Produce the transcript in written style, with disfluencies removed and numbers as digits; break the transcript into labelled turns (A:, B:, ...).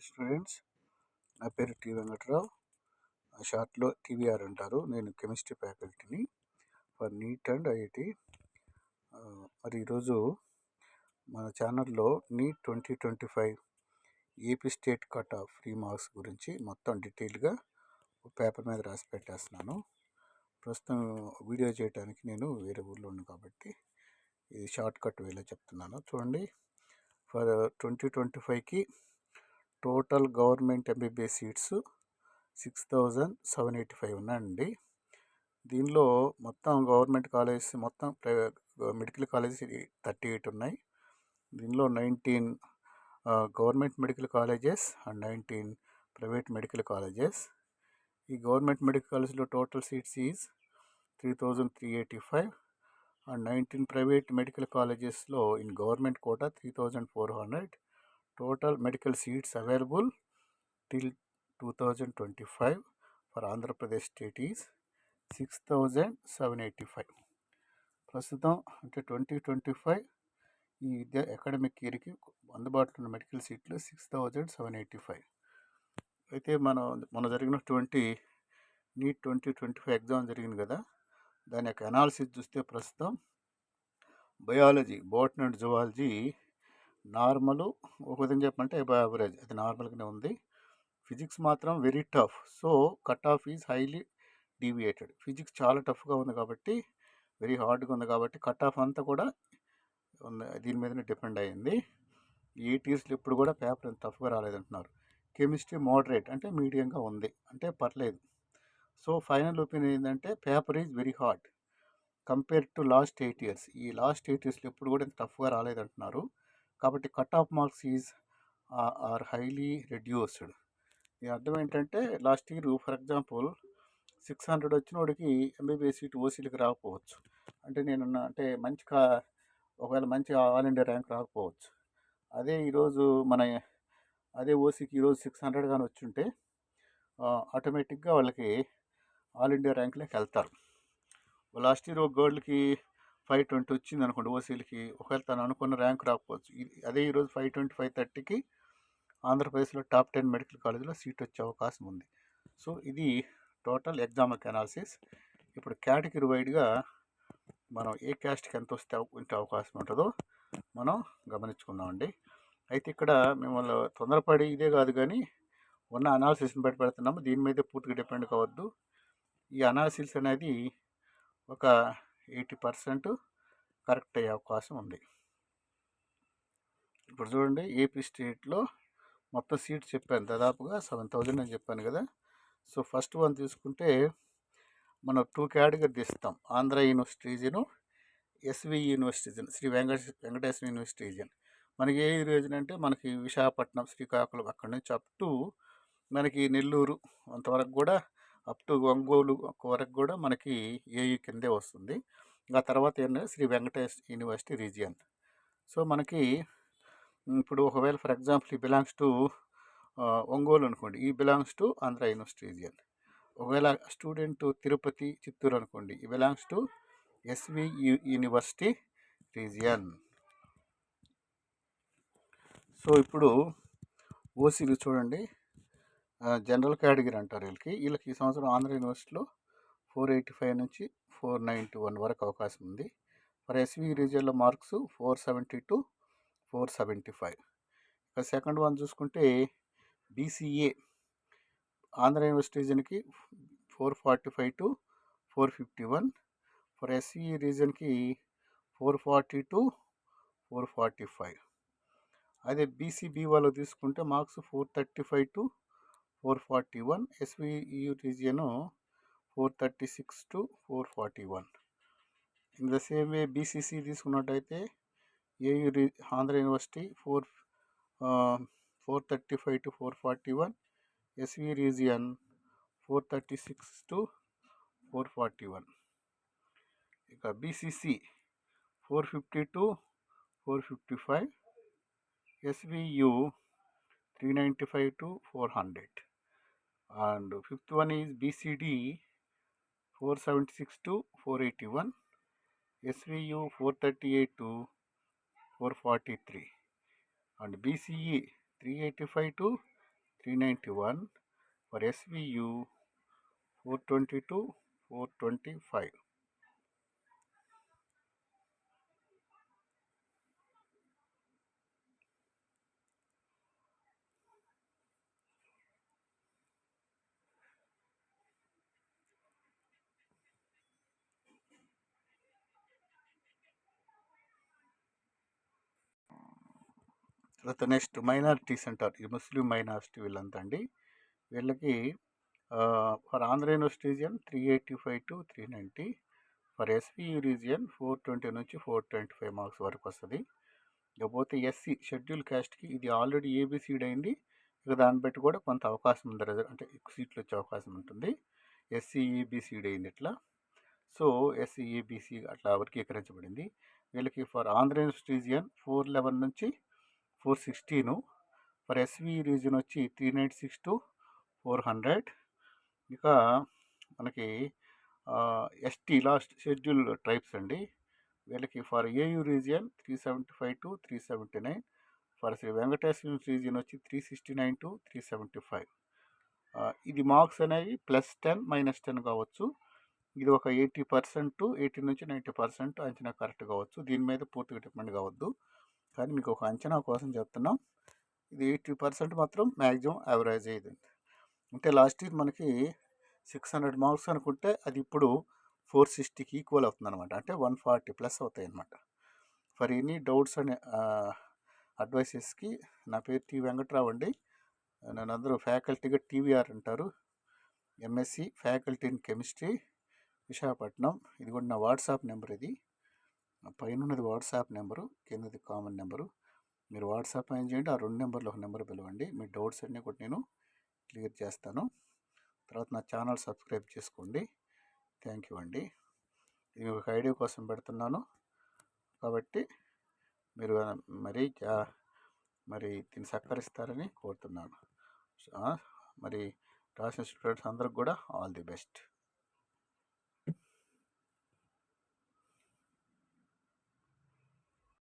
A: Students, నా పేరు T Venkatrao. షార్ట్లో టీవీఆర్ అంటారు. నేను కెమిస్ట్రీ ఫ్యాకల్టీని ఫర్ నీట్ అండ్ ఐఐటి. మరి ఈరోజు మన ఛానల్లో NEET 2025 AP state cut off free marks గురించి మొత్తం డీటెయిల్గా పేపర్ మీద రాసి పెట్టేస్తున్నాను. ప్రస్తుతం వీడియో చేయడానికి నేను వేరే ఊళ్ళో ఉన్నాను కాబట్టి ఇది షార్ట్ కట్ వేలో చెప్తున్నాను. చూడండి, ఫర్ 2025కి టోటల్ గవర్నమెంట్ ఎంబీబీఎస్ సీట్స్ 6,785 ఉన్నాయండి. దీనిలో మొత్తం గవర్నమెంట్ కాలేజెస్ మొత్తం మెడికల్ కాలేజెస్ 38 ఉన్నాయి. దీనిలో 19 government medical colleges and 19 private medical colleges. ఈ గవర్నమెంట్ మెడికల్ కాలేజ్లో total seats is 3,385 and 19 private medical కాలేజెస్లో in government quota 3,400. Total medical seats available till 2025 for Andhra Pradesh state is 6,785. ప్రస్తుతం అంటే 2025 ఈ విద్యా అకాడమిక్ ఇయర్కి అందుబాటులో ఉన్న మెడికల్ సీట్లు 6,785. అయితే మన జరిగినటువంటి నీట్ 2025 ఎగ్జామ్ జరిగింది కదా, దాని యొక్క అనాలిసిస్ చూస్తే ప్రస్తుతం biology, botany and zoology normal, ఒక విధంగా చెప్పమంటే అబవ్ యావరేజ్, అది నార్మల్గానే ఉంది. ఫిజిక్స్ మాత్రం very tough, so cut off is highly deviated. Physics చాలా టఫ్గా ఉంది కాబట్టి, వెరీ హార్డ్గా ఉంది కాబట్టి కట్ ఆఫ్ అంతా కూడా దీని మీదనే డిపెండ్ అయ్యింది. 8 ఇయర్స్లో ఇప్పుడు కూడా పేపర్ టఫ్గా రాలేదంటున్నారు. కెమిస్ట్రీ మోడరేట్ అంటే మీడియంగా ఉంది, అంటే పర్లేదు. సో ఫైనల్ ఒపీనియన్ ఏంటంటే paper is very hard compare to last 8 years. ఈ లాస్ట్ 8 ఇయర్స్లో ఇప్పుడు కూడా టఫ్గా రాలేదంటున్నారు. కాబట్టి cut off marks is or highly reduced. దీని అర్థం ఏంటంటే లాస్ట్ ఇయర్ ఫర్ ఎగ్జాంపుల్ 600 వచ్చిన వాడికి ఎంబీబీఎస్ సీట్ ఓసీలకు రాకపోవచ్చు. అంటే అంటే ఒకవేళ మంచి ఆల్ ఇండియా ర్యాంక్ రాకపోవచ్చు. అదే ఓసీకి ఈరోజు 600 కానీ వచ్చుంటే ఆటోమేటిక్గా వాళ్ళకి ఆల్ ఇండియా ర్యాంక్లోకి వెళ్తారు. లాస్ట్ ఇయర్ ఒక గర్ల్కి 520 వచ్చింది అనుకోండి ఓసీలకి, ఒకవేళ తను అనుకున్న ర్యాంక్ రాకపోవచ్చు. అదే ఈరోజు 520, 530కి ఆంధ్రప్రదేశ్లో టాప్ 10 మెడికల్ కాలేజీలో సీట్ వచ్చే అవకాశం ఉంది. సో ఇది టోటల్ ఎగ్జామిక్ అనాలిసిస్. ఇప్పుడు కేటగిరీ వైడ్గా మనం ఏ క్యాస్ట్కి ఎంత ఉంటే అవకాశం ఉంటుందో మనం గమనించుకుందామండి. అయితే ఇక్కడ మిమ్మల్ని తొందరపడి ఇదే కాదు కానీ ఉన్న అనాలిసిస్ని బట్టి పెడుతున్నాము, దీని మీదే పూర్తిగా డిపెండ్ కావద్దు. ఈ అనాలిసిస్ అనేది ఒక 80% కరెక్ట్ అయ్యే అవకాశం ఉంది. ఇప్పుడు చూడండి, ఏపీ స్టేట్లో మొత్తం సీట్స్ చెప్పాను, దాదాపుగా 7,000 అని చెప్పాను కదా. సో ఫస్ట్ వన్ తీసుకుంటే మనం 2 కేటగిరీ తీస్తాం. Andhra university region, SV university region, Sri Venkateswara university region. మనకి ఏ రీజియన్ అంటే మనకి విశాఖపట్నం, శ్రీకాకుళం అక్కడి నుంచి అప్ టు మనకి నెల్లూరు అంతవరకు కూడా, అప్ టు ఒంగోలు వరకు కూడా మనకి ఏయూ కిందే వస్తుంది. ఆ తర్వాత ఏంటంటే Sri Venkatesh university region. So మనకి ఇప్పుడు ఒకవేళ ఫర్ ఎగ్జాంపుల్ ఈ బిలాంగ్స్ టు ఒంగోలు అనుకోండి, ఈ belongs to Andhra university region. ఒకవేళ స్టూడెంట్ తిరుపతి, చిత్తూరు అనుకోండి, ఈ belongs to SV university region. So ఇప్పుడు ఓసీలు చూడండి, జనరల్ కేటగిరీ అంటారు వీళ్ళకి ఈ సంవత్సరం ఆంధ్ర యూనివర్సిటీలో 485 నుంచి 491 వరకు అవకాశం ఉంది. ఫర్ ఎస్వి రీజియన్లో మార్క్స్ 470 to 475. ఇక సెకండ్ వన్ చూసుకుంటే బీసీఏ ఆంధ్ర యూనివర్సిటీ రీజియన్కి 445 to 451. ఫర్ ఎస్వి రీజియన్కి 440 to 445. అదే బీసీబీ వాళ్ళు తీసుకుంటే marks 435 to 441. SVU region 436 to 441. In the same way BCC తీసుకున్నట్టయితే Andhra University 435 to 441. SV region 436 to 441. ఇక BCC 450 to 455. SVU 395 to 400. And fifth one is BCD 476 to 481. SVU 438 to 443. And BCE 385 to 391. For SVU 422, 425. తర్వాత next minorities అంటారు, ఈ ముస్లిం minority వీళ్ళంతా అండి. వీళ్ళకి for Andhra university region 385 to 390. For SVU region 420 నుంచి 425 marks వరకు వస్తుంది. ఇకపోతే ఎస్సీ షెడ్యూల్ క్యాస్ట్కి ఇది ఆల్రెడీ ఏబిసిడి అయింది. ఇక దాన్ని బట్టి కూడా కొంత అవకాశం ఉంది, అంటే ఎక్కువ సీట్లు వచ్చే అవకాశం ఉంటుంది. ఎస్సీ ఏబిసిడి అయింది ఇట్లా. సో ఎస్సీ ఏబిసి అట్లా వర్గీకరించబడింది. వీళ్ళకి ఫర్ ఆంధ్ర యూనివర్సిటీ రీజియన్ 411 నుంచి 416. ఫర్ ఎస్వి రీజియన్ వచ్చి 396 to 400. ఇక మనకి ఎస్టీ లాస్ట్ షెడ్యూల్ ట్రైబ్స్ అండి. వీళ్ళకి for AU region 375 to 379. For Sri Venkateswara region వచ్చి 369 to 375. ఇది మార్క్స్ అనేవి +10 -10 కావచ్చు. ఇది ఒక 80%, 80 నుంచి 90% అంచనా కరెక్ట్ కావచ్చు. దీని మీద పూర్తిగా డిపెండ్ కావద్దు, కానీ మీకు ఒక అంచనా కోసం చెప్తున్నాం. ఇది 80% మాత్రం మ్యాక్సిమం యావరేజ్ అయ్యింది. అంటే లాస్ట్ ఇయర్ మనకి 600 మార్క్స్ అనుకుంటే అది ఇప్పుడు 460కి ఈక్వల్ అవుతుంది అనమాట. అంటే 140+ అవుతాయి అన్నమాట. ఫర్ ఎనీ డౌట్స్ అండ్ అడ్వైసెస్కి నా పేరు టి వెంకట్రావు అండి. నన్ను అందరూ ఫ్యాకల్టీగా టీవీఆర్ అంటారు. MSc faculty in chemistry, Visakhapatnam. ఇది కూడా నా వాట్సాప్ నెంబర్. ఇది పైన ఉన్నది వాట్సాప్ నెంబరు, కిందది కామన్ నెంబరు. మీరు వాట్సాప్ ఏం చేయండి, ఆ 2 నెంబర్లు ఒక నెంబర్ పిలవండి. మీ డౌట్స్ అన్నీ కూడా నేను క్లియర్ చేస్తాను. తర్వాత నా ఛానల్ సబ్స్క్రైబ్ చేసుకోండి. థ్యాంక్ యూ అండి. ఇది ఒక ఐడియా కోసం పెడుతున్నాను, కాబట్టి మీరు మరి దీన్ని సహకరిస్తారని కోరుతున్నాను. మరి రాసిన స్టూడెంట్స్ అందరికి కూడా ఆల్ ది బెస్ట్.